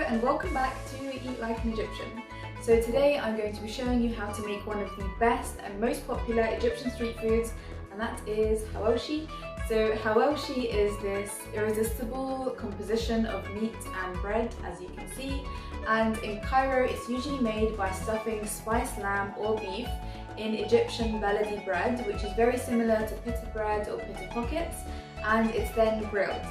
and welcome back to Eat Like an Egyptian. So today I'm going to be showing you how to make one of the best and most popular Egyptian street foods, and that is Hawawshi. So Hawawshi is this irresistible composition of meat and bread, as you can see, and in Cairo it's usually made by stuffing spiced lamb or beef in Egyptian baladi bread, which is very similar to pita bread or pita pockets, and it's then grilled.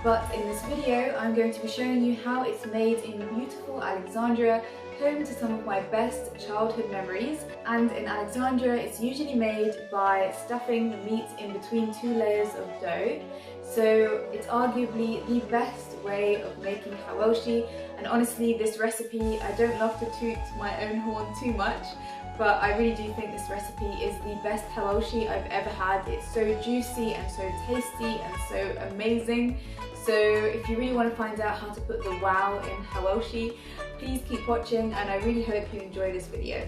But in this video I'm going to be showing you how it's made in beautiful Alexandria, home to some of my best childhood memories. And in Alexandria it's usually made by stuffing the meat in between two layers of dough. So it's arguably the best way of making Hawawshi, and honestly this recipe, I don't love to toot my own horn too much, but I really do think this recipe is the best Hawawshi I've ever had. It's so juicy and so tasty and so amazing. So if you really want to find out how to put the wow in Hawawshi, please keep watching, and I really hope you enjoy this video.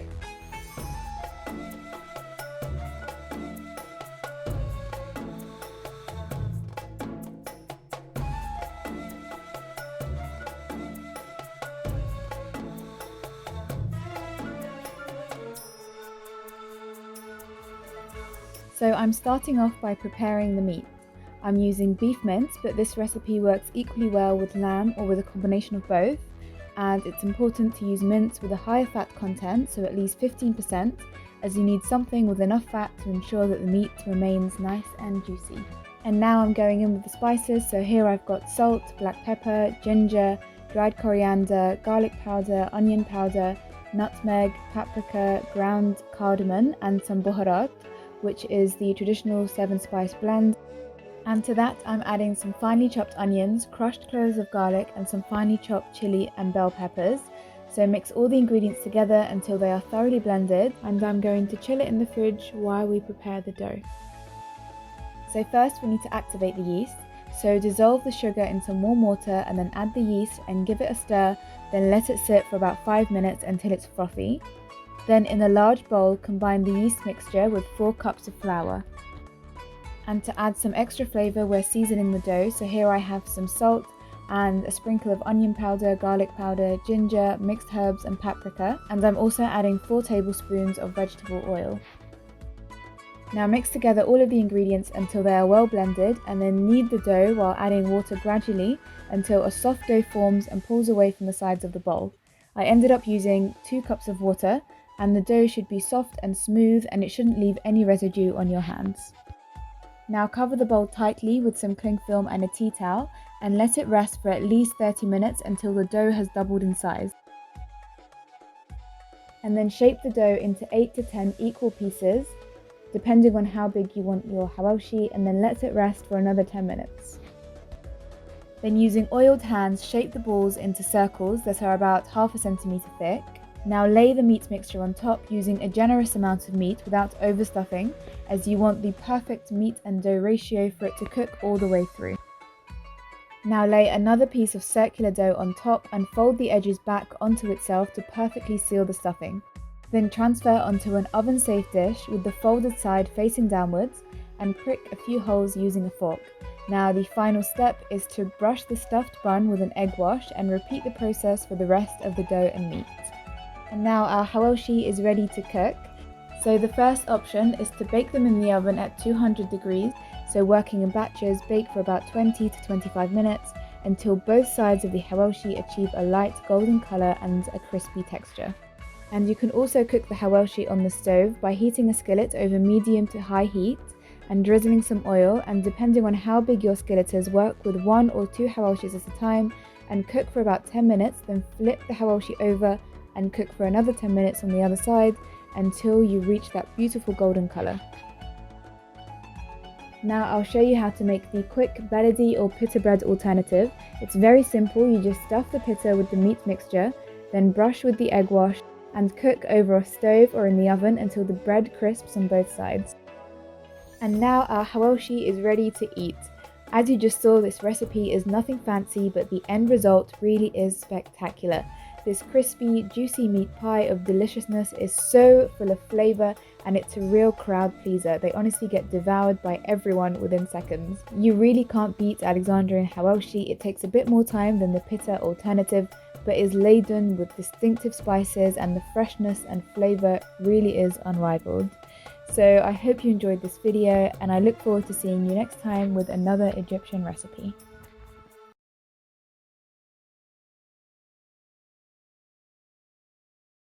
So I'm starting off by preparing the meat. I'm using beef mince, but this recipe works equally well with lamb or with a combination of both, and it's important to use mince with a higher fat content, so at least 15%, as you need something with enough fat to ensure that the meat remains nice and juicy. And now I'm going in with the spices, so here I've got salt, black pepper, ginger, dried coriander, garlic powder, onion powder, nutmeg, paprika, ground cardamom, and some Boharat, which is the traditional 7-spice blend. And to that I'm adding some finely chopped onions, crushed cloves of garlic, and some finely chopped chilli and bell peppers. So mix all the ingredients together until they are thoroughly blended, and I'm going to chill it in the fridge while we prepare the dough. So first we need to activate the yeast. So dissolve the sugar in some warm water and then add the yeast and give it a stir, then let it sit for about 5 minutes until it's frothy. Then in a large bowl combine the yeast mixture with 4 cups of flour. And to add some extra flavour, we're seasoning the dough, so here I have some salt and a sprinkle of onion powder, garlic powder, ginger, mixed herbs and paprika, and I'm also adding 4 tablespoons of vegetable oil. Now mix together all of the ingredients until they are well blended, and then knead the dough while adding water gradually until a soft dough forms and pulls away from the sides of the bowl. I ended up using 2 cups of water, and the dough should be soft and smooth, and it shouldn't leave any residue on your hands. Now cover the bowl tightly with some cling film and a tea towel and let it rest for at least 30 minutes until the dough has doubled in size. And then shape the dough into 8 to 10 equal pieces, depending on how big you want your Hawawshi, and then let it rest for another 10 minutes. Then using oiled hands, shape the balls into circles that are about ½ centimeter thick. Now lay the meat mixture on top using a generous amount of meat without overstuffing, as you want the perfect meat and dough ratio for it to cook all the way through. Now lay another piece of circular dough on top and fold the edges back onto itself to perfectly seal the stuffing. Then transfer onto an oven-safe dish with the folded side facing downwards and prick a few holes using a fork. Now the final step is to brush the stuffed bun with an egg wash and repeat the process for the rest of the dough and meat. And now our Hawawshi is ready to cook. So the first option is to bake them in the oven at 200 degrees, so working in batches, bake for about 20 to 25 minutes until both sides of the Hawawshi achieve a light golden colour and a crispy texture. And you can also cook the Hawawshi on the stove by heating a skillet over medium to high heat and drizzling some oil, and depending on how big your skillet is, work with 1 or 2 Hawawshis at a time and cook for about 10 minutes, then flip the Hawawshi over and cook for another 10 minutes on the other side until you reach that beautiful golden colour. Now I'll show you how to make the quick baladi or pita bread alternative. It's very simple. You just stuff the pita with the meat mixture, then brush with the egg wash and cook over a stove or in the oven until the bread crisps on both sides. And now our Hawawshi is ready to eat. As you just saw, this recipe is nothing fancy, but the end result really is spectacular. This crispy, juicy meat pie of deliciousness is so full of flavour, and it's a real crowd pleaser. They honestly get devoured by everyone within seconds. You really can't beat Alexandrian Hawawshi. It takes a bit more time than the pita alternative, but is laden with distinctive spices, and the freshness and flavour really is unrivaled. So I hope you enjoyed this video, and I look forward to seeing you next time with another Egyptian recipe.